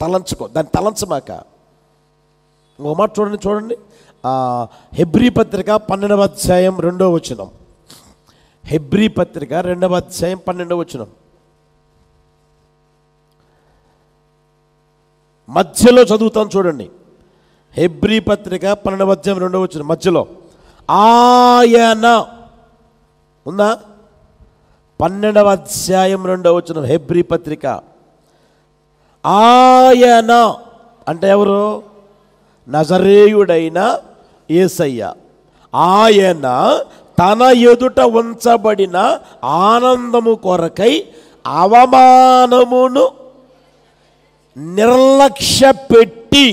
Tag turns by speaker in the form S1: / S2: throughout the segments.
S1: తలంచుకో, దాన్ని తలంచమాక. ఇంకో మాట చూడండి హెబ్రీ పత్రిక 12వ అధ్యాయం 2వ వచనం. హెబ్రీ పత్రిక 2వ అధ్యాయం 12వ వచనం. మధ్యలో చదువుతాను చూడండి. హెబ్రీ పత్రిక 12వ అధ్యాయం 2వ వచనం మధ్యలో ఆయన ఉందా? 12వ అధ్యాయం 2వ వచనం హెబ్రీ పత్రిక. ఆయన అంటే ఎవరు? నజరేయుడైన యేసయ్య. ఆయన తన ఎదుట ఉంచబడిన ఆనందము కొరకై అవమానమును నిర్లక్ష్య పెట్టి,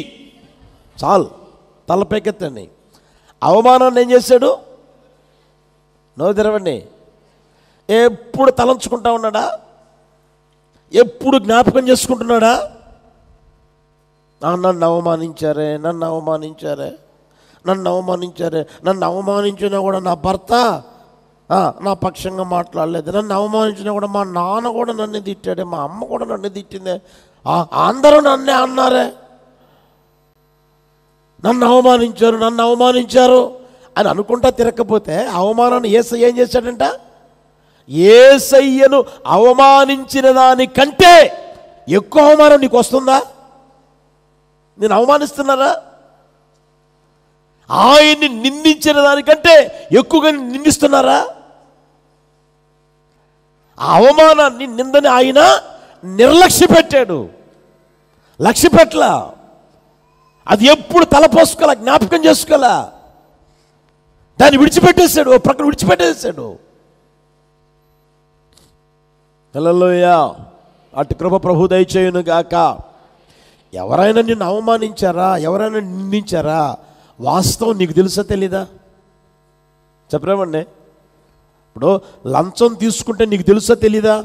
S1: చాలు తలపెక్కెత్తండి, అవమానాన్ని ఏం చేశాడు? నో తెరవండి. ఎప్పుడు తలంచుకుంటా ఉన్నాడా? ఎప్పుడు జ్ఞాపకం చేసుకుంటున్నాడా? నన్ను అవమానించారే, నన్ను అవమానించారే, నన్ను అవమానించారే, నన్ను అవమానించినా కూడా నా భర్త నా పక్షంగా మాట్లాడలేదు, నన్ను అవమానించినా కూడా మా నాన్న కూడా నన్ను తిట్టాడే, మా అమ్మ కూడా నన్ను తిట్టిందే, అందరూ నన్నే అన్నారే, నన్ను అవమానించారు అని అనుకుంటా తిరగకపోతే అవమానాన్ని యేసయ్య ఏం చేశాడంట? యేసయ్యను అవమానించిన దానికంటే ఎక్కువ అవమానం నీకు వస్తుందా? నేను అవమానిస్తున్నారా? ఆయన్ని నిందించిన దానికంటే ఎక్కువగా నిందిస్తున్నారా? ఆ అవమానాన్ని, నిందని ఆయన నిర్లక్ష్య పెట్టాడు, లక్ష్య పెట్టలా. అది ఎప్పుడు తలపోసుకోవాలా, జ్ఞాపకం చేసుకోవాలా, దాన్ని విడిచిపెట్టేశాడు, ప్రక్కన విడిచిపెట్టేశాడు. హల్లెలూయా. అటు కృప ప్రభు దయచేయును గాక. ఎవరైనా నిన్ను అవమానించారా, ఎవరైనా నిందించారా, వాస్తవం నీకు తెలుసా తెలీదా? చెప్పరేమండి. ఇప్పుడు లంచం తీసుకుంటే నీకు తెలుసా తెలీదా?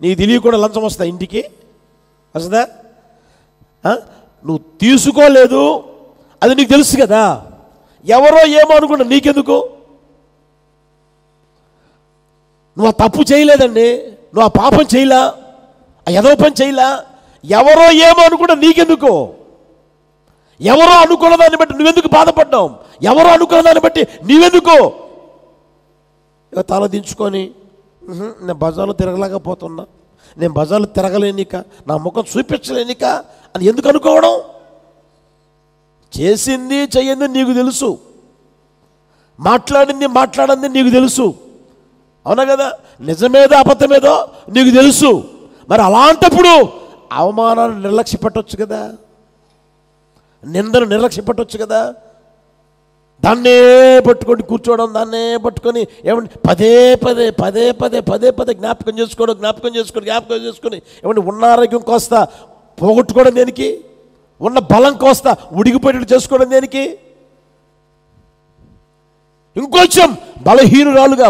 S1: నీకు తెలియకుండా లంచం వస్తా ఇంటికి వస్తుందా? నువ్వు తీసుకోలేదు, అది నీకు తెలుసు కదా. ఎవరో ఏమో అనుకుంటా, నీకెందుకు? నువ్వు ఆ తప్పు చేయలేదండి, నువ్వు ఆ పాపం చేయలా, ఆ ఎదవ పని చేయలా, ఎవరో ఏమో అనుకుంటా, నీకెందుకు? ఎవరో అనుకున్న దాన్ని బట్టి నువ్వెందుకు బాధపడ్డావు? ఎవరో అనుకున్న దాన్ని బట్టి నీవెందుకు తల దించుకొని నేను బజార్లో తిరగలేకపోతున్నా, నేను బజార్లో తిరగలేనిక, నా ముఖం చూపించలేనిక అని ఎందుకు అనుకోవడం? చేసింది చెయ్యింది నీకు తెలుసు, మాట్లాడింది నీకు తెలుసు, అవునా కదా? నిజమేదో అబద్ధమేదో నీకు తెలుసు. మరి అలాంటప్పుడు అవమానాన్ని నిర్లక్ష్య పెట్టవచ్చు కదా, నిందను నిర్లక్ష్య పెట్టవచ్చు కదా. దాన్నే పట్టుకొని కూర్చోవడం, దాన్నే పట్టుకొని ఏమండి పదే జ్ఞాపకం చేసుకొని ఏమండి ఉన్న ఆరోగ్యం కోస్తా పోగొట్టుకోవడం దేనికి? ఉన్న బలం కోస్తా ఉడిగిపోయేటట్టు చేసుకోవడం దేనికి? ఇంకొంచెం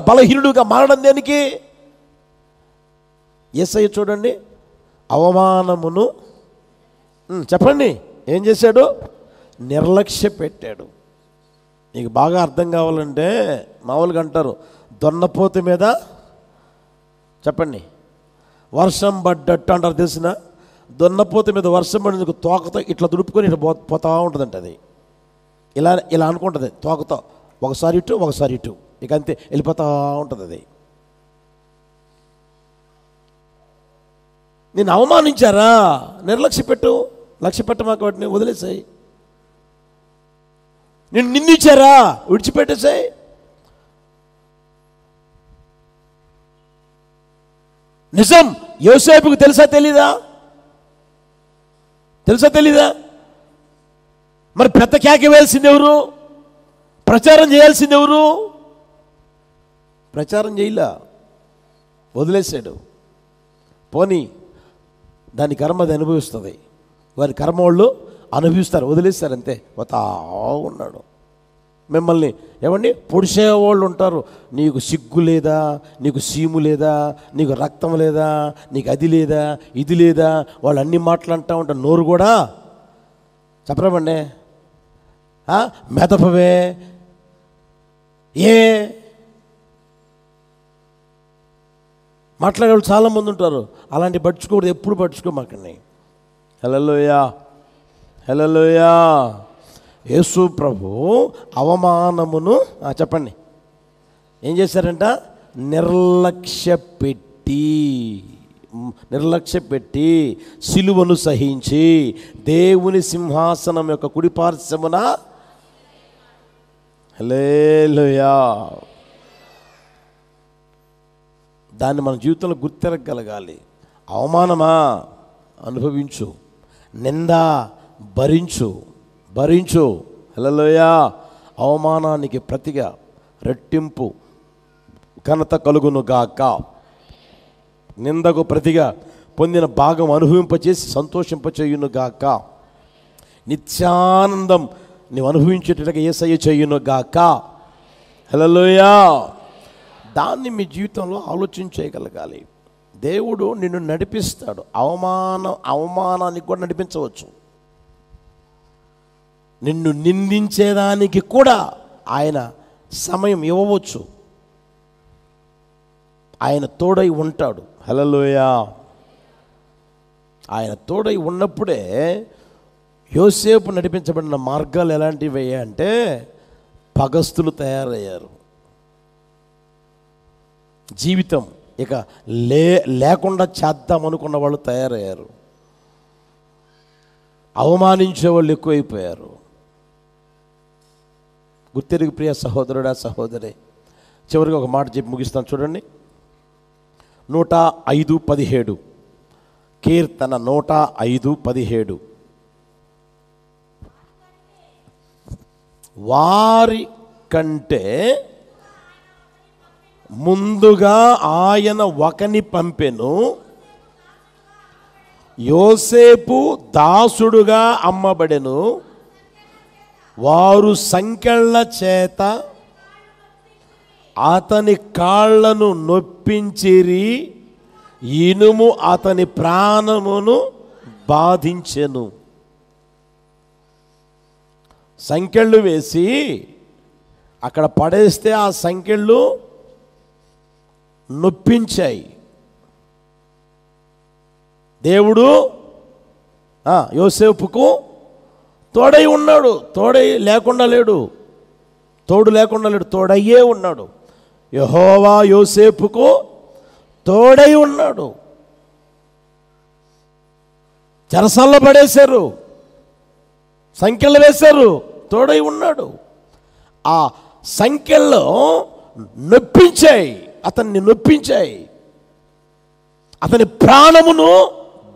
S1: బలహీనుడుగా మారడం దేనికి? యేసయ్య చూడండి, అవమానమును చెప్పండి ఏం చేశాడు? నిర్లక్ష్య పెట్టాడు. నీకు బాగా అర్థం కావాలంటే మామూలుగా అంటారు, దొన్నపోతు మీద చెప్పండి వర్షం పడ్డట్టు అంటారు, తెలిసిన? దొన్నపోతు మీద వర్షం పడినందుకు తోకతో ఇట్లా దుడుపుకొని ఇట్లా పోతా ఉంటుందంట. అది ఇలా అనుకుంటుంది తోకతో, ఒకసారి ఇటు ఇక అంతే వెళ్ళిపోతూ ఉంటుంది. అది నేను అవమానించారా, లక్ష్య పెట్టమాక, వాటిని వదిలేసాయి. నేను నిందించారా, విడిచిపెట్టేసాయి. నిజం యోసేపుకు తెలుసా తెలీదా? మరి పెద్ద కేక వేయాల్సింది ఎవరు? ప్రచారం చేయాల్సింది ఎవరు? ప్రచారం చేయలా, వదిలేశాడు. పోనీ దాని కర్మ అది అనుభవిస్తుంది, వారి కర్మ వాళ్ళు అనుభవిస్తారు, వదిలేస్తారు, అంతే. పోతా ఉన్నాడు. మిమ్మల్ని ఏమండి పొడిసేవాళ్ళు ఉంటారు, నీకు సిగ్గు లేదా, నీకు సీము లేదా, నీకు రక్తం లేదా, నీకు అది లేదా, ఇది లేదా, వాళ్ళు అన్ని మాట్లాడుతూ ఉంటారు. నోరు కూడా చెప్పరామండి, మెదపవే మాట్లాడేవాళ్ళు చాలామంది ఉంటారు. అలాంటి పట్టించుకోకూడదు, ఎప్పుడు పట్టించుకోమాకండి. హల్లెలూయా, హల్లెలూయా. యేసు ప్రభు అవమానమును చెప్పండి ఏం చేశారంట? నిర్లక్ష్య పెట్టి సిలువను సహించి దేవుని సింహాసనం యొక్క కుడిపార్శ్వమున, హల్లెలూయా, దాన్ని మన జీవితంలో గుర్తిరగలగాలి. అవమానమా? అనుభవించు. నింద భరించు. హల్లెలూయా. అవమానానికి ప్రతిగా రెట్టింపు ఘనత కలుగును గాక. నిందకు ప్రతిగా పొందిన భాగం అనుభవింపచేసి సంతోషింపచేయును గాక. నిత్యానందం నీవు అనుభవించేటట్టుగా యేసయ్య చేయును గాక. హల్లెలూయా. దాన్ని మీ జీవితంలో ఆలోచించగలగాలి. దేవుడు నిన్ను నడిపిస్తాడు. అవమానానికి కూడా నడిపించవచ్చు. నిన్ను నిందించేదానికి కూడా ఆయన సమయం ఇవ్వవచ్చు. ఆయన తోడై ఉంటాడు. హల్లెలూయా. ఆయన తోడై ఉన్నప్పుడే యోసేపు నడిపించబడిన మార్గాలు ఎలాంటివి అంటే పగస్తులు తయారయ్యారు. జీవితం ఇక లేకుండా చేద్దామనుకున్న వాళ్ళు తయారయ్యారు. అవమానించే వాళ్ళు ఎక్కువైపోయారు. గుర్తెరిగి ప్రియ సహోదరుడా, సహోదరి, చివరికి ఒక మాట చెప్పి ముగిస్తాను చూడండి. 105:17 కీర్తన 105:17. వారి కంటే ముందుగా ఆయన ఒకని పంపెను, యోసేపు దాసుడుగా అమ్మబడెను. వారు సంకెళ్ళ చేత అతని కాళ్ళను నొప్పించిరి, ఇనుము అతని ప్రాణమును బాధించెను. సంకెళ్ళు వేసి అక్కడ పడేస్తే ఆ సంకెళ్ళు నొప్పించాయి. దేవుడు యోసేపుకు తోడై ఉన్నాడు. తోడు లేకుండా లేడు. తోడయ్యే ఉన్నాడు. యెహోవా యోసేపుకు తోడై ఉన్నాడు. చెరసాల్లో పడేశారు, సంఖ్యలు వేశారు, తోడై ఉన్నాడు. ఆ సంఖ్యల్లో అతన్ని నొప్పించాయి, అతని ప్రాణమును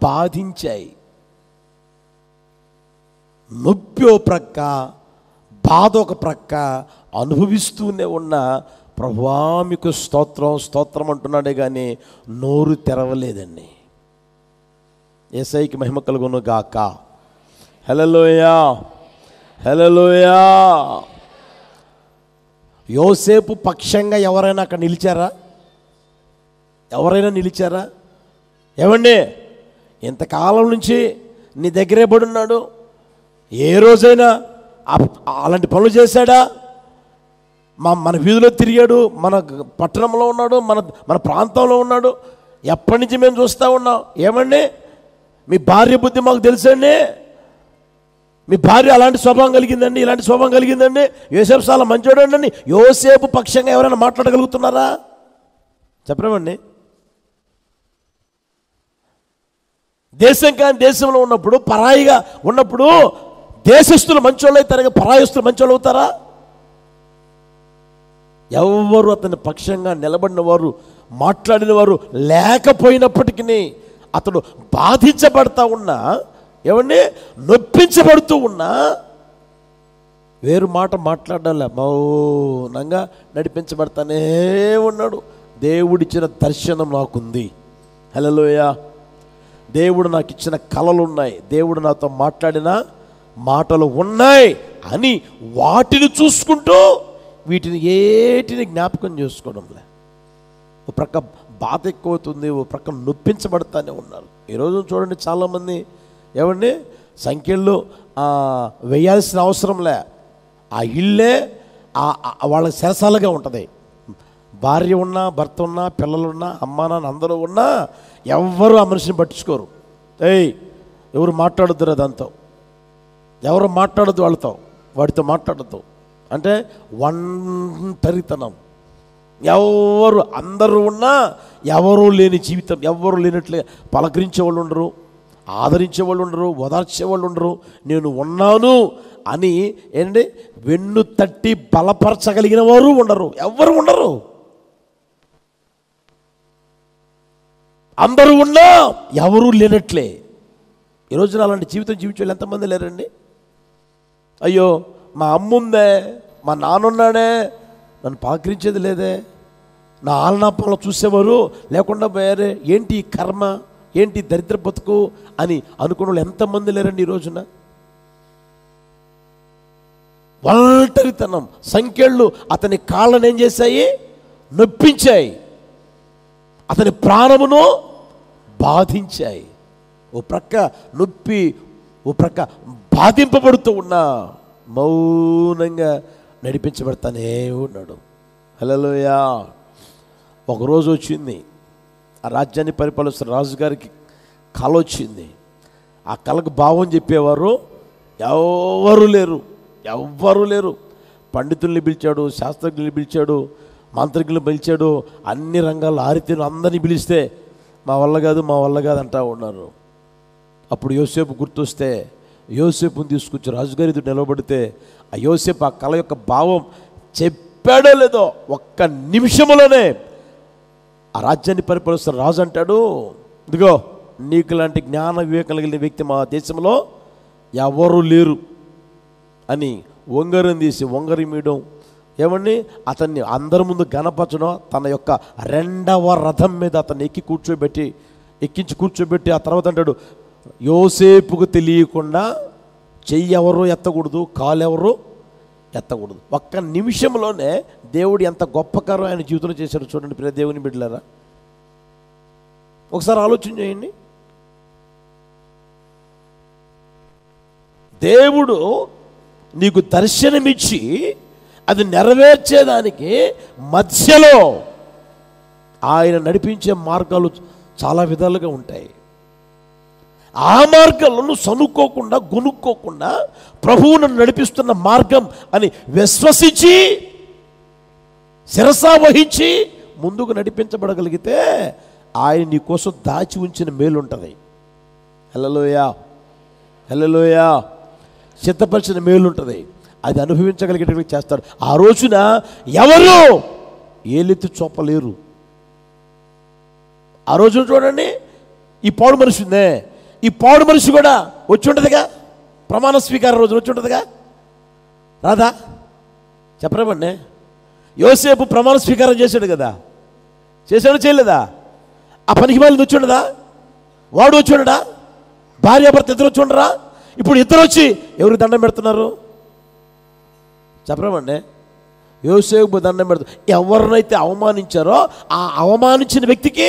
S1: బాధించాయి. నొప్పి ఒక ప్రక్క, బాధ ఒక ప్రక్క అనుభవిస్తూనే ఉన్న ప్రభువా మీకు స్తోత్రం అంటున్నాడే కానీ నోరు తెరవలేదండి. యేసయ్యకి మహిమ కలుగును గాక. హల్లెలూయా, హల్లెలూయా. యోసేపు పక్షంగా ఎవరైనా అక్కడ నిలిచారా? ఏమండి, ఇంతకాలం నుంచి నీ దగ్గరే పడున్నాడు, ఏ రోజైనా అలాంటి పనులు చేశాడా? మన వీధిలో తిరిగాడు, మన పట్టణంలో ఉన్నాడు, మన ప్రాంతంలో ఉన్నాడు. ఎప్పటి నుంచి మేము చూస్తూ ఉన్నాం. ఏమండి, మీ భార్య బుద్ధి మాకు తెలుసండి. మీ భార్య అలాంటి స్వభావం కలిగిందండి, ఇలాంటి స్వభావం కలిగిందండి. యోసేపు చాలా మంచోడండి అని యోసేపు పక్షంగా ఎవరైనా మాట్లాడగలుగుతున్నారా? చెప్పలేమండి. దేశం కాని దేశంలో ఉన్నప్పుడు, పరాయిగా ఉన్నప్పుడు దేశస్తులు మంచోళ్ళు అవుతారు, పరాయస్తులు మంచోళ్ళు అవుతారా? ఎవరు అతని పక్షంగా నిలబడిన వారు, మాట్లాడిన వారు లేకపోయినప్పటికీ అతడు బాధించబడతా ఉన్నా, ఏమండి, నొప్పించబడుతూ ఉన్నా వేరు మాట మాట్లాడాల, మౌనంగా నడిపించబడతానే ఉన్నాడు. దేవుడిచ్చిన దర్శనం నాకుంది. హల్లెలూయా. దేవుడు నాకు ఇచ్చిన కలలు ఉన్నాయి, దేవుడు నాతో మాట్లాడిన మాటలు ఉన్నాయి అని వాటిని చూసుకుంటూ వీటిని ఏటిని జ్ఞాపకం చేసుకోవడంలే. ఓ ప్రక్క బాధ ఎక్కువవుతుంది, ఓ ప్రక్క నొప్పించబడతానే ఉన్నారు. ఈరోజు చూడండి, చాలామంది ఏమండి సంఖ్యల్లో వేయాల్సిన అవసరంలే. ఆ ఇల్లే వాళ్ళకి సరసాలుగా ఉంటుంది. భార్య ఉన్నా, భర్త ఉన్నా, పిల్లలున్నా, అమ్మా నాన్న అందరూ ఉన్నా ఎవ్వరూ ఆ మనిషిని పట్టించుకోరు. ఎవరు మాట్లాడుతురా దాంతో, ఎవరు మాట్లాడద్దు వాళ్ళతో, వాడితో మాట్లాడద్దు. అంటే ఒంటరితనం. ఎవరు అందరూ ఉన్నా ఎవరూ లేని జీవితం, ఎవరు లేనట్లే పలకరించే వాళ్ళు ఉండరు, ఆదరించే వాళ్ళు ఉండరు, ఓదార్చే వాళ్ళు ఉండరు. నేను ఉన్నాను అని ఏంటంటే వెన్ను తట్టి బలపరచగలిగిన వారు ఉండరు, ఎవరు ఉండరు. అందరూ ఉన్నా ఎవరూ లేనట్లే. ఈరోజున అలాంటి జీవితం జీవించే వాళ్ళు ఎంతమంది లేరండి? అయ్యో మా అమ్మ ఉందే, మా నాన్నున్నాడే, నన్ను పలకరించేది లేదే, నా ఆలనాపాలను చూసేవారు లేకుండా పోయారే, ఏంటి కర్మ, ఏంటి దరిద్ర బతుకు అని అనుకున్న వాళ్ళు ఎంతమంది లేరండి ఈ రోజున? ఒంటరితనం. సంఖ్యలు అతని కాళ్ళను ఏం చేశాయి? నొప్పించాయి, అతని ప్రాణమును బాధించాయి. ఓ ప్రక్క నొప్పి, ఓ ప్రక్క బాధింపబడుతూ ఉన్నా మౌనంగా నడిపించబడతానే ఉన్నాడు. హల్లెలూయా. ఒకరోజు వచ్చింది, ఆ రాజ్యాన్ని పరిపాలిస్తున్న రాజుగారికి కళ వచ్చింది. ఆ కళకు భావం చెప్పేవారు ఎవ్వరూ లేరు. పండితుల్ని పిలిచాడు, శాస్త్రజ్ఞుల్ని పిలిచాడు, మంత్రికులను పిలిచాడు, అన్ని రంగాల్లో ఆరితేను అందరినీ పిలిస్తే మా వల్ల కాదు అంటూ ఉన్నారు. అప్పుడు యోసేపు గుర్తొస్తే యోసేపుని తీసుకొచ్చి రాజుగారి ఎదుట నిలబడితే ఆ యోసేపు ఆ కళ యొక్క భావం చెప్పాడో లేదో ఒక్క నిమిషంలోనే ఆ రాజ్యాన్ని పరిపాలిస్తున్న రాజు అంటాడు, ఇదిగో నీకు లాంటి జ్ఞాన వివేకం కలిగిన వ్యక్తి మా దేశంలో ఎవరు లేరు అని వంగరం తీసి వంగరి మీయడం, ఏమండి అతన్ని అందరి ముందు గణపరచడం, తన యొక్క 2వ రథం మీద అతన్ని ఎక్కించి కూర్చోబెట్టి ఆ తర్వాత అంటాడు, యోసేపుకు తెలియకుండా చెయ్యి ఎవరు ఎత్తకూడదు, కాలు ఎవరు ఎత్తకూడదు. ఒక్క నిమిషంలోనే దేవుడు ఎంత గొప్ప కార్యం ఆయన జీవితంలో చేశాడు చూడండి. ప్రియ దేవుని బిడ్డలారా, ఒకసారి ఆలోచన చేయండి. దేవుడు నీకు దర్శనమిచ్చి అది నెరవేర్చేదానికి మధ్యలో ఆయన నడిపించే మార్గాలు చాలా విధాలుగా ఉంటాయి. ఆ మార్గాలను సనుక్కోకుండా గొనుక్కోకుండా ప్రభువు నన్ను నడిపిస్తున్న మార్గం అని విశ్వసించి శిరసా వహించి ముందుకు నడిపించబడగలిగితే ఆయన నీ కోసం దాచి ఉంచిన మేలు ఉంటుంది. హల్లెలూయా, హల్లెలూయా. సిద్ధపరిచిన మేలు ఉంటుంది, అది అనుభవించగలిగేటట్టు చేస్తాడు. ఆ రోజున ఎవరు ఏలెత్తి చూపలేరు. ఆ రోజున చూడండి, ఈ పాడు మనిషి ఉందే, ఈ పాడు మనిషి కూడా వచ్చి ఉంటుందిగా, ప్రమాణ స్వీకారం రోజున వచ్చి ఉంటుందిగా, రాదా? చెప్పరేమండి. యోసేపు ప్రమాణ స్వీకారం చేశాడు కదా, చేశాడు చేయలేదా? ఆ పనికి వాళ్ళది వచ్చి ఉండదా? వాడు వచ్చి ఉండడా? భార్యాభర్త ఇద్దరు వచ్చి ఉండరా? ఇప్పుడు ఇద్దరు వచ్చి ఎవరికి దండం పెడుతున్నారు? చెప్పరేమండి. యోసేపు దండం పెడుతు, ఎవరినైతే అవమానించారో ఆ అవమానించిన వ్యక్తికి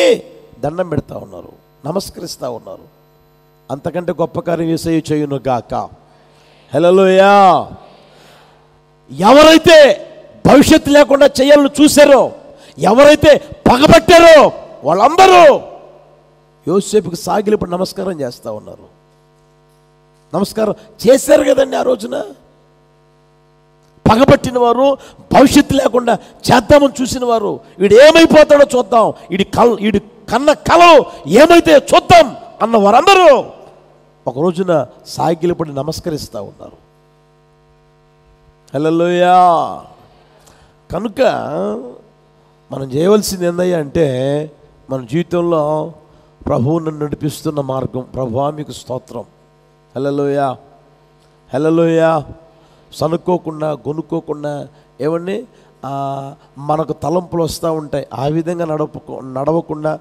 S1: దండం పెడతా ఉన్నారు, నమస్కరిస్తూ ఉన్నారు. అంతకంటే గొప్ప కార్యం యేసయ్య చేయును గాక. హల్లెలూయా. ఎవరైతే భవిష్యత్తు లేకుండా చేయాలని చూశారో, ఎవరైతే పగబట్టారో వాళ్ళందరూ యోసేపుకి సాగిలిప్పుడు నమస్కారం చేస్తూ ఉన్నారు. నమస్కారం చేశారు కదండి ఆ రోజున. పగబట్టిన వారు, భవిష్యత్తు లేకుండా చేద్దామని చూసిన వారు, వీడు ఏమైపోతాడో చూద్దాం, వీడి కన్న కళ ఏమైతే చూద్దాం అన్న వారందరూ ఒక రోజున సాగిలిపడి నమస్కరిస్తూ ఉన్నారు. హల్లెలూయా. కనుక మనం చేయవలసింది ఏందయ్యా అంటే, మన జీవితంలో ప్రభువు నన్ను నడిపిస్తున్న మార్గం, ప్రభువా మీకు స్తోత్రం. హల్లెలూయా, హల్లెలూయా. సనుక్కోకుండా గొనుక్కోకుండా, ఏమండి మనకు తలంపులు వస్తూ ఉంటాయి, ఆ విధంగా నడవకుండా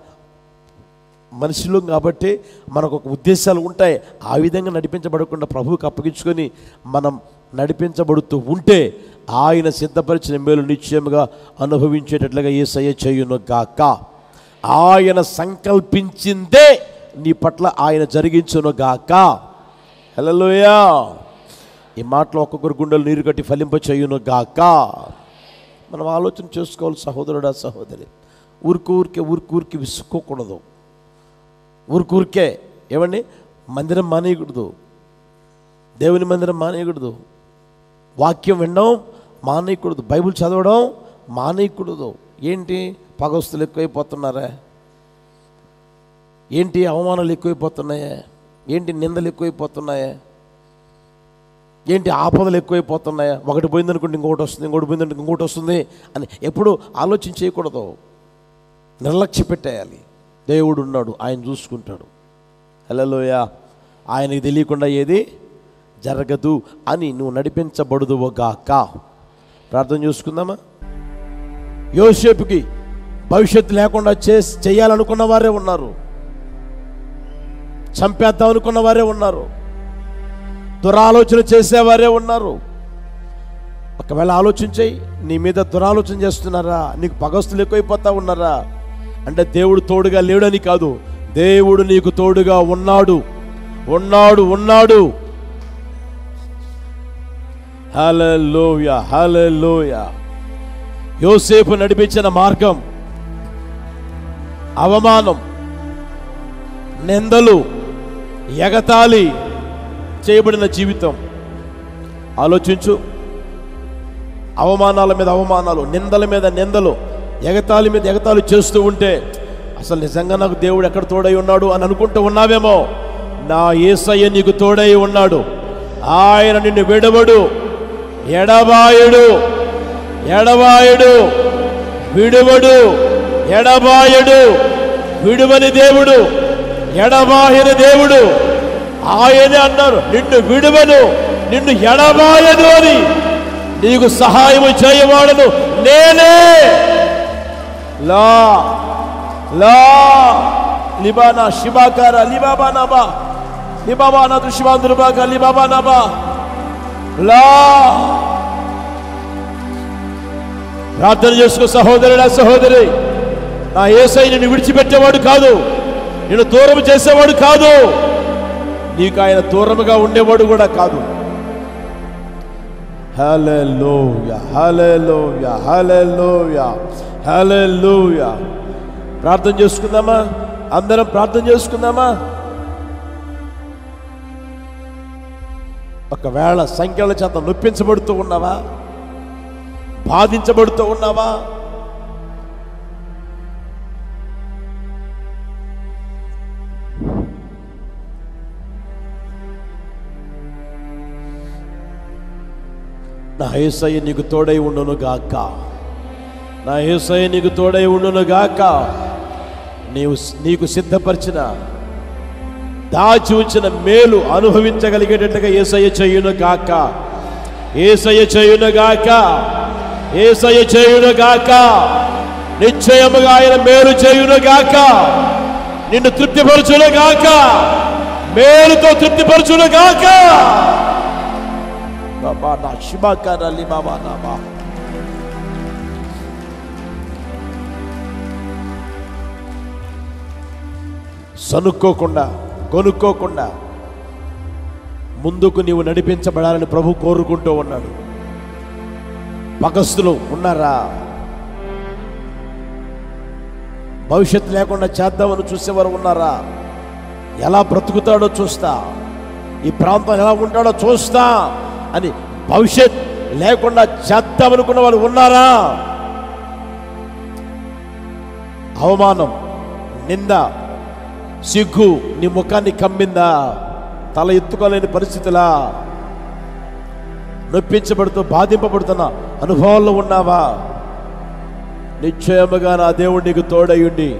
S1: మనిషిలో కాబట్టి మనకు ఒక ఉద్దేశాలు ఉంటాయి, ఆ విధంగా నడిపించబడకుండా ప్రభువుకి అప్పగించుకొని మనం నడిపించబడుతూ ఉంటే ఆయన సిద్ధపరిచిన మేలు నిశ్చయముగా అనుభవించేటట్లుగా యేసయ్య చేయును గాక. ఆయన సంకల్పించిందే నీ పట్ల ఆయన జరిగించును గాక. హల్లెలూయా. ఈ మాటలో ఒక్కొక్కరు గుండెలు నీరు కట్టి ఫలింప చేయును గాక. మనం ఆలోచన చేసుకోవాలి సహోదరుడా, సహోదరి. ఊరికే విసుక్కోకూడదు. ఊరికే ఏమండి మందిరం మానేయకూడదు, దేవుని మందిరం మానేయకూడదు, వాక్యం వినడం మానేయకూడదు, బైబిల్ చదవడం మానేయకూడదు. ఏంటి పగస్తులు ఎక్కువైపోతున్నారా? ఏంటి అవమానాలు ఎక్కువైపోతున్నాయా? ఏంటి నిందలు ఎక్కువైపోతున్నాయా? ఏంటి ఆపదలు ఎక్కువైపోతున్నాయా? ఒకటి పోయిందనుకుంటే ఇంకోటి వస్తుంది, ఇంకోటి పోయిందనుకుంటే ఇంకోటి వస్తుంది అని ఎప్పుడు ఆలోచన చేయకూడదు. నిర్లక్ష్య పెట్టేయాలి. దేవుడు ఉన్నాడు, ఆయన చూసుకుంటాడు. హల్లెలూయా. ఆయనకి తెలియకుండా ఏది జరగదు అని నువ్వు నడిపించబడుదువుగాక. ప్రార్థన చూసుకుందామా? యోసేపుకి భవిష్యత్తు లేకుండా చేయాలనుకున్న వారే ఉన్నారు, చంపేద్దాం అనుకున్న వారే ఉన్నారు, దురాలోచన చేసేవారే ఉన్నారు. ఒకవేళ ఆలోచించేయి, నీ మీద దురాలోచన చేస్తున్నారా? నీకు పగస్తులు ఎక్కువైపోతా ఉన్నారా? అంటే దేవుడు తోడుగా లేడని కాదు, దేవుడు నీకు తోడుగా ఉన్నాడు, ఉన్నాడు, ఉన్నాడు. హల్లెలూయా, హల్లెలూయా. యోసేపు నడిపించిన మార్గం అవమానం, నిందలు, ఎగతాళి చేయబడిన జీవితం. ఆలోచించు. అవమానాల మీద అవమానాలు, నిందల మీద నిందలు, ఎగతాళి మీద ఎగతాళి చేస్తూ ఉంటే అసలు నిజంగా నాకు దేవుడు ఎక్కడ తోడై ఉన్నాడు అని అనుకుంటూ ఉన్నావేమో. నా యేసయ్య నీకు తోడై ఉన్నాడు. ఆయన నిన్ను విడవడు, ఎడబాయుడు, ఎడబాయుడు, విడువడు, ఎడబాయుడు, విడువని దేవుడు, ఎడబాయని దేవుడు. ఆయనే అన్నారు, నిన్ను విడువను, నిన్ను ఎడబాయను అని. నీకు సహాయం చేయవాడను నేనే. లా లా లిబానా శిబాకార లిబాబా నాబా లిబాబా నా దుషిబాంద్రుబాక లిబాబా నాబా లా. ప్రార్థన చేసుకో సహోదరుడా, సహోదరి. నా యేసయ్య నిన్ను విడిచిపెట్టేవాడు కాదు, నిన్ను దూరం చేసేవాడు కాదు, నీకు ఆయన దూరముగా ఉండేవాడు కూడా కాదు. హల్లెలూయా, హల్లెలూయా, హల్లెలూయా, హల్లెలూయా. ప్రార్థన చేసుకుందామా? అందరం ప్రార్థన చేసుకుందామా? ఒకవేళ సంఖ్యల చేత నొప్పించబడుతూ ఉన్నావా? బాధించబడుతూ ఉన్నావా? నా యేసయ్య నీకు తోడై ఉండును గాక, నా యేసయ్య నీకు తోడై ఉండును గాక. నీకు సిద్ధపరిచిన, దాచి ఉంచిన మేలు అనుభవించగలిగేటట్టుగా యేసయ్య చేయును గాక, యేసయ్య చేయును గాక, యేసయ్య చేయును గాక. నిశ్చయముగా ఆయన మేలు చేయును గాక, నిన్ను తృప్తిపరచును గాక, మేలుతో తృప్తిపరచును గాక. బాబా నా శిబాకారాలి బాబా నాబా. సనుక్కోకుండా, కొనుక్కోకుండా ముందుకు నీవు నడిపించబడాలని ప్రభు కోరుకుంటూ ఉన్నాడు. పగస్తులు ఉన్నారా? భవిష్యత్తు లేకుండా చేద్దామని చూసేవారు ఉన్నారా? ఎలా బ్రతుకుతాడో చూస్తా, ఈ ప్రాంతం ఎలా ఉంటాడో చూస్తా అని భవిష్యత్ లేకుండా చేద్దామనుకున్న వాళ్ళు ఉన్నారా? అవమానం, నింద, సిగ్గు నీ ముఖాన్ని కమ్మిందా? తల ఎత్తుకోలేని పరిస్థితులా? నొప్పించబడుతూ బాధింపబడుతున్న అనుభవాల్లో ఉన్నావా? నిశ్చయముగా నా దేవుడు నీకు తోడయుండి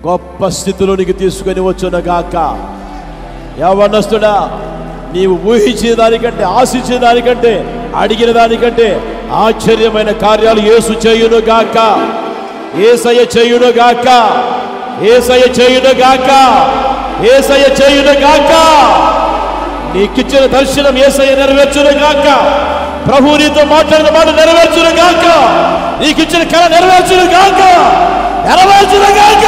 S1: గొప్ప స్థితిలో నీకు తీసుకొని వచ్చునగాక. యవ్వనస్తుడా, నీవు ఊహించిన దానికంటే, ఆశించిన దానికంటే, అడిగిన దానికంటే ఆశ్చర్యమైన కార్యాలు యేసు చేయునుగాక, యేసయ్య చేయునుగాక, యేసయ్య చేయునుగాక, యేసయ్య చేయునుగాక. నీకిచ్చిన దర్శనం యేసయ్య నెరవేర్చునుగాక. ప్రభు నీతో మాట్లాడిన మాట నెరవేర్చునుగాక. నీకిచ్చిన కళ నెరవేర్చునుగాక, నెరవేర్చునుగాక.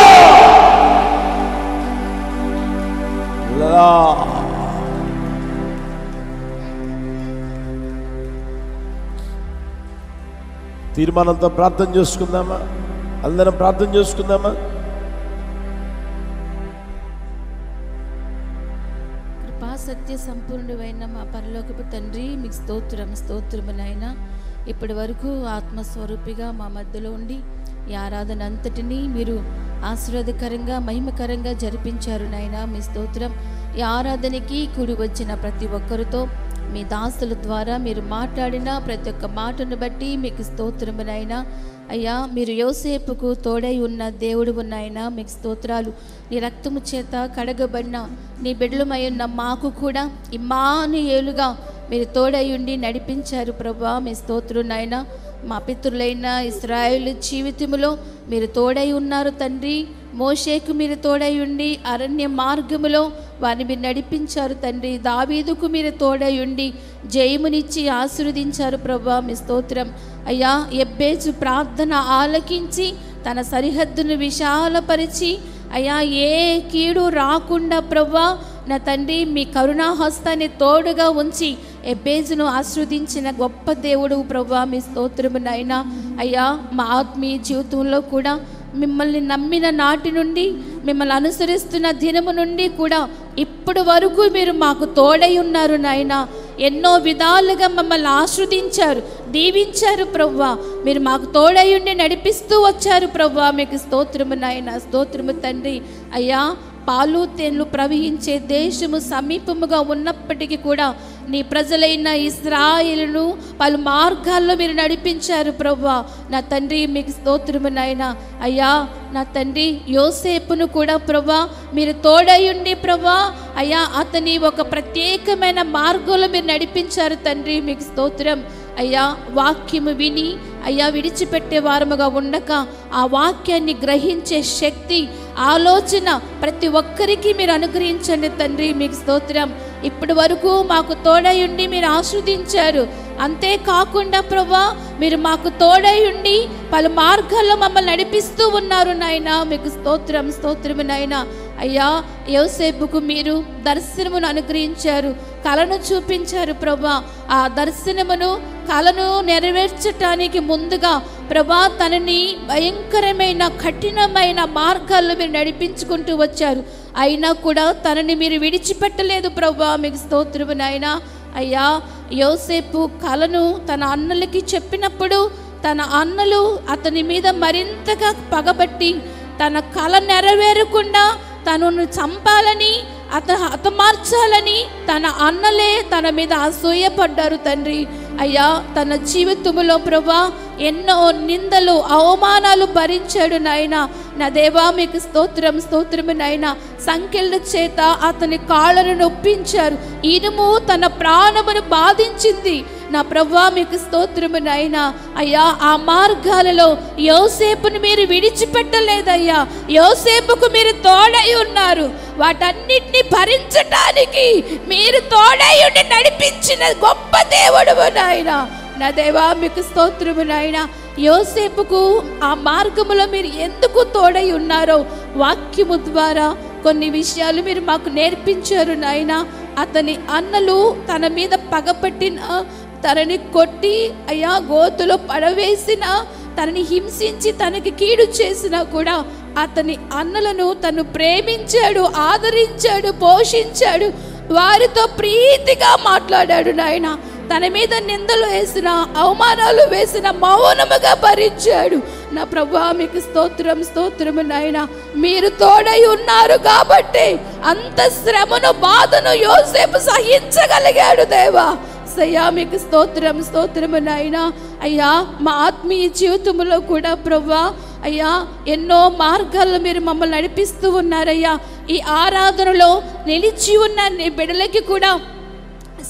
S1: తీర్మానంతో ప్రార్థన చేసుకుందామా? అందరం ప్రార్థన చేసుకుందామా?
S2: సత్య సంపూర్ణుడైన మా పరలోకపు తండ్రి, మీకు స్తోత్రము నాయనా. ఇప్పటి వరకు ఆత్మస్వరూపిగా మా మధ్యలో ఉండి ఈ ఆరాధన అంతటినీ మీరు ఆశీర్వాదకరంగా మహిమకరంగా జరిపించారు నాయనా. మీ స్తోత్రం. ఈ ఆరాధనకి కూడి వచ్చిన ప్రతి ఒక్కరితో మీ దాసుల ద్వారా మీరు మాట్లాడిన ప్రతి ఒక్క మాటను బట్టి మీకు స్తోత్రము నాయనా. అయ్యా, మీరు యోసేపుకు తోడై ఉన్న దేవుడు ఉన్నాయన, మీకు స్తోత్రాలు. నీ రక్తము చేత కడగబడిన నీ బిడ్డలమై ఉన్న మాకు కూడా ఇమ్మానుయేలుగా మీరు తోడై ఉండి నడిపించారు ప్రభువా. మీ స్తోత్రం నాయన. మా పితరులైన ఇశ్రాయేలు జీవితంలో మీరు తోడై ఉన్నారు తండ్రి. మోషేకు మీరు తోడై ఉండి అరణ్య మార్గములో వారిని మీరు నడిపించారు తండ్రి. దావీదుకు మీరు తోడై ఉండి జయమునిచ్చి ఆశీర్వదించారు ప్రభువా. మీ స్తోత్రం. అయ్యా, ఎబ్బేజు ప్రార్థన ఆలకించి తన సరిహద్దును విశాలపరిచి అయ్యా ఏ కీడు రాకుండా ప్రభువా నా తండ్రి మీ కరుణాహస్తాన్ని తోడుగా ఉంచి ఎబ్బేజును ఆశీర్వదించిన గొప్ప దేవుడు ప్రభువా. మీ స్తోత్రము నాయనా. అయ్యా, మా ఆత్మీయ జీవితంలో కూడా మిమ్మల్ని నమ్మిన నాటి నుండి మిమ్మల్ని అనుసరిస్తున్న దినము నుండి కూడా ఇప్పటి వరకు మీరు మాకు తోడై ఉన్నారు నాయన. ఎన్నో విధాలుగా మమ్మల్ని ఆశీర్వదించారు, దీవించారు ప్రభువా. మీరు మాకు తోడై ఉండి నడిపిస్తూ వచ్చారు ప్రభువా. మీకు స్తోత్రము నాయన. స్తోత్రము తండ్రి. అయ్యా, పాలు తేనెలు ప్రవహించే దేశము సమీపముగా ఉన్నప్పటికీ కూడా నీ ప్రజలైన ఇశ్రాయేలును పలు మార్గాల్లో మీరు నడిపించారు ప్రభువా. నా తండ్రి మీకు స్తోత్రము నాయన. అయ్యా, నా తండ్రి యోసేపును కూడా ప్రభువా మీరు తోడై ఉండి ప్రభువా అయ్యా అతని ఒక ప్రత్యేకమైన మార్గంలో మీరు నడిపించారు తండ్రి. మీకు స్తోత్రం. అయ్యా, వాక్యము విని అయ్యా విడిచిపెట్టే వారముగా ఉండక ఆ వాక్యాన్ని గ్రహించే శక్తి, ఆలోచన ప్రతి ఒక్కరికి మీరు అనుగ్రహించండి తండ్రి. మీకు స్తోత్రం. ఇప్పటి వరకు మాకు తోడై ఉండి మీరు ఆశీర్వదించారు. అంతేకాకుండా ప్రభువా మీరు మాకు తోడై ఉండి పలు మార్గాల్లో మమ్మల్ని నడిపిస్తూ ఉన్నారు నాయన. మీకు స్తోత్రం. స్తోత్రము నాయన. అయ్యా, యోసేపుకు మీరు దర్శనమును అనుగ్రహించారు, కళను చూపించారు ప్రభువా. ఆ దర్శనమును కళను నెరవేర్చటానికి ముందుగా ప్రభువా తనని భయంకరమైన కఠినమైన మార్గాల్లో మీరు నడిపించుకుంటూ వచ్చారు. అయినా కూడా తనని మీరు విడిచిపెట్టలేదు ప్రభువా. మీకు స్తోత్రము నాయన. అయ్యా, యోసేపు కళను తన అన్నలకి చెప్పినప్పుడు తన అన్నలు అతని మీద మరింతగా పగబట్టి తన కళ నెరవేరకుండా తనను చంపాలని హతమార్చాలని తన అన్నలే తన మీద అసూయపడ్డారు తండ్రి. అయ్యా, తన జీవితంలో ప్రభువా ఎన్నో నిందలు అవమానాలు భరించాడు నాయన. నా దేవా మీకు స్తోత్రం. స్తోత్రము నాయన. సంకెళ్ళ చేత అతని కాళ్ళను నొప్పించారు, ఇనుము తన ప్రాణమును బాధించింది. నా ప్రభువా మీకు స్తోత్రము నాయన. అయ్యా, ఆ మార్గాలలో యోసేపును మీరు విడిచిపెట్టలేదయ్యా. యోసేపుకు మీరు తోడై ఉన్నారు. వాటన్నిటిని భరించటానికి మీరు తోడై ఉండి నడిపించిన గొప్ప దేవుడు నాయన. నా దేవా మీకు స్తోత్రము నాయన. యోసేపుకు ఆ మార్గములో మీరు ఎందుకు తోడై ఉన్నారో వాక్యము ద్వారా కొన్ని విషయాలు మీరు మాకు నేర్పించారు నాయన. అతని అన్నలు తన మీద పగపట్టిన, తనని కొట్టి అయ్యా గోతులో పడవేసిన, తనని హింసించి తనకి కీడు చేసినా కూడా అతని అన్నలను తను ప్రేమించాడు, ఆదరించాడు, పోషించాడు, వారితో ప్రీతిగా మాట్లాడాడు నాయన. తన మీద నిందలు వేసిన, అవమానాలు వేసిన మౌనముగా భరించాడు. నా ప్రభువా మీకు స్తోత్రం. స్తోత్రము నాయన. మీరు తోడై ఉన్నారు కాబట్టి అంత శ్రమను, బాధను యోసేపు సహించగలిగాడు దేవా. అయ్యా మీకు స్తోత్రం. స్తోత్రము నాయన. అయ్యా, మా ఆత్మీయ జీవితంలో కూడా ప్రభువా అయ్యా ఎన్నో మార్గాల్లో మీరు మమ్మల్ని నడిపిస్తూ ఉన్నారయ్యా. ఈ ఆరాధనలో నిలిచి ఉన్న నీ బిడ్డలకి కూడా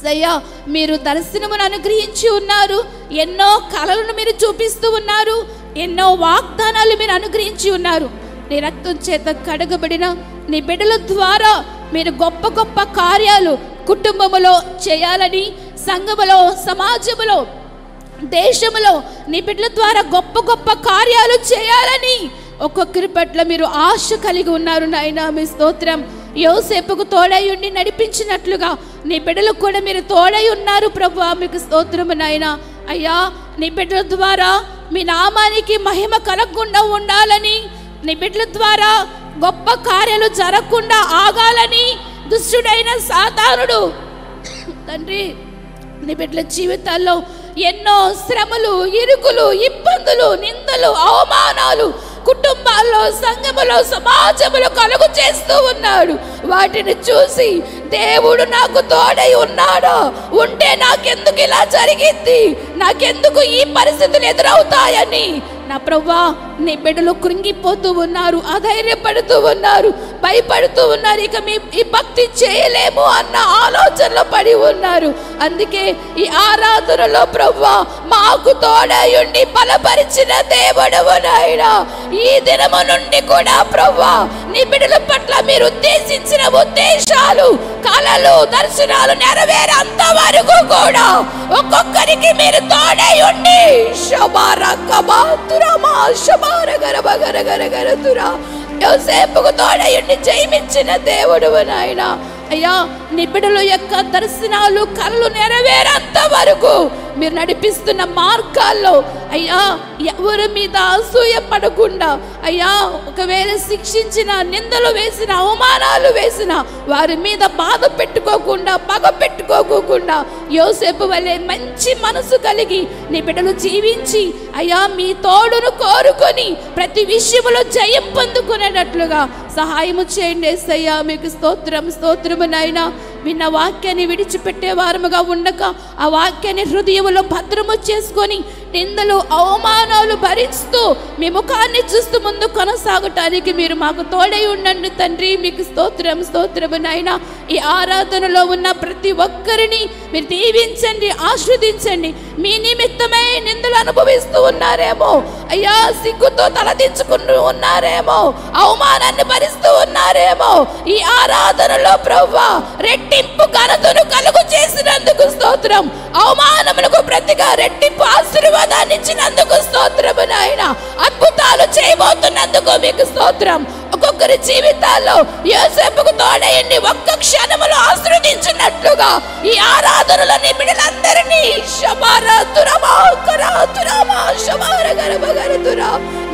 S2: అయ్యా మీరు దర్శనమును అనుగ్రహించి ఉన్నారు. ఎన్నో కళలను మీరు చూపిస్తూ ఉన్నారు. ఎన్నో వాగ్దానాలు మీరు అనుగ్రహించి ఉన్నారు. నీ రక్తం చేత కడగబడిన నీ బిడ్డల ద్వారా మీరు గొప్ప గొప్ప కార్యాలు కుటుంబములో చేయాలని, సంఘములో, సమాజములో, దేశములో నీ బిడ్డల ద్వారా గొప్ప గొప్ప కార్యాలు చేయాలని ఒక్కొక్కరి పట్ల మీరు ఆశ కలిగి ఉన్నారు నాయన. మీ స్తోత్రం. యోసేపుకు తోడై ఉండి నడిపించినట్లుగా నీ బిడ్డలకు కూడా మీరు తోడై ఉన్నారు ప్రభువా. మీకు స్తోత్రము నాయన. అయ్యా, నీ బిడ్డల ద్వారా మీ నామానికి మహిమ కలగకుండా ఉండాలని, నీ బిడ్డల ద్వారా గొప్ప కార్యాలు జరగకుండా ఆగాలని దుష్టుడైన సాతానుడు తండ్రి, నీ బిడ్డల జీవితాల్లో ఎన్నో శ్రమలు, ఇరుకులు, ఇబ్బందులు, నిందలు, అవమానాలు కుటుంబాల్లో, సంఘములో, సమాజంలో కలుగు చేస్తూ ఉన్నాడు. వాటిని చూసి దేవుడు నాకు తోడై ఉన్నాడా, ఉంటే నాకెందుకు ఇలా జరిగింది, నాకెందుకు ఈ పరిస్థితులు ఎదురవుతాయని నా ప్రభువా నీ బిడ్డలు కృంగిపోతూ ఉన్నారు, అధైర్యపడుతూ ఉన్నారు, భయపడుతూ ఉన్నారు. ఇక ఈ భక్తి చేయలేము అన్న ఆలోచనలో పడి ఉన్నారు. అందుకే ఈ ఆరాధనలో ప్రభువా మాకు తోడయుండి బలపరిచిన దేవుడవు నాయనా, ఈ దినము నుండి కూడా ప్రభువా నీ బిడ్డల పట్ల మీరు ఉద్దేశించిన ఉద్దేశాలు, కలలు, దర్శనాలు నెరవేరేంత వరకు కూడా ఒక్కొక్కరికి మీరు తోడయుండి యోసేపుకు తోడయుండి జయమిచ్చిన దేవుడు నాయనా. అయ్యా నీ బిడ్డల యొక్క దర్శనాలు, కళ్ళు నెరవేరేంత వరకు మీరు నడిపిస్తున్న మార్గాల్లో అయ్యా ఎవరి మీద అసూయ పడకుండా, అయ్యా ఒకవేళ శిక్షించిన, నిందలు వేసిన, అవమానాలు వేసిన వారి మీద బాధ పెట్టుకోకుండా, పగ పెట్టుకోకుండా యోసేపు వలె మంచి మనసు కలిగి నీ బిడ్డలు జీవించి అయ్యా మీ తోడును కోరుకొని ప్రతి విషయంలో జయం పొందుకునేటట్లుగా సహాయము చేయండి యేసయ్యా. మీకు స్తోత్రం, స్తోత్రము నాయనా. విన్న వాక్యాన్ని విడిచిపెట్టే వారముగా ఉండక ఆ వాక్యాన్ని హృదయంలో భద్రము చేసుకొని నిందలు, అవమానాలు భరిస్తూ మీ ముఖాన్ని చూస్తూ ముందు కొనసాగటానికి మీరు మాకు తోడై ఉండండి తండ్రి. మీకు స్తోత్రం, స్తోత్రము నాయనా. ఈ ఆరాధనలో ఉన్న ప్రతి ఒక్కరిని మీరు దీవించండి, ఆశీర్వదించండి. మీ నిమిత్తమై నిందలు అనుభవిస్తూ ఉన్నారేమో అయ్యా, సిగ్గుతో తలదించుకుంటూ ఉన్నారేమో, అవమానాన్ని భరిస్తూ ఉన్నారేమో, ఈ ఆరాధనలో ప్రభువా రెట్టింపు ఘనతను కలుగు చేసినందుకు స్తోత్రం. అవమానములకు ప్రతిగా రెట్టింపు ఆశీర్వాదాన్ని ఇచ్చినందుకు స్తోత్రము నాయనా. అద్భుతాలు చేయబోతున్నందుకు మీకు స్తోత్రం. ఒక్కొక్కరి జీవితాల్లో యోసేపుకు తోడయండి ఒక్క క్షణములో ఆశీర్వదించినట్లుగా ఈ ఆరాధనలో నీ బిడ్డలందరినీ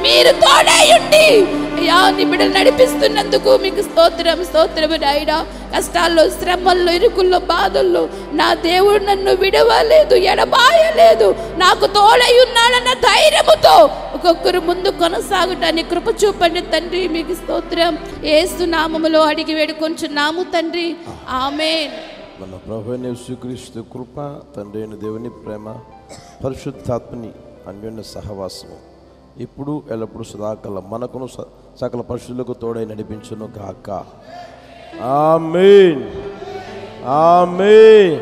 S2: మీరు తోడయుండి అయ్యా నీ బిడ్డలు నడిపిస్తున్నందుకు మీకు స్తోత్రం, స్తోత్రము నాయనా. కష్టాల్లో, శ్రమల్లో, ఇరుకుల్లో, బాధల్లో నా దేవుడు నన్ను విడవలేదు, ఎడబాయలేదు, నాకు తోడై ఉన్నాడన్న ధైర్యముతో ఒక్కొక్కరు ముందు కొనసాగటానికి కృప చూపండి తండ్రి. మీకు స్తోత్రం. యేసు నామములో అడిగి వేడుకొంచున్నాము తండ్రి, ఆమేన్.
S1: మన ప్రభువైన యేసుక్రీస్తు కృప, తండ్రి అయిన దేవుని ప్రేమ, పరిశుద్ధాత్మని అన్యోన్య సహవాసము ఇప్పుడు ఎల్లప్పుడు సదాకాలం మనకును సకల పరిశుద్ధులకు తోడై నడిపించును గాక. ఆమేన్, ఆమేన్.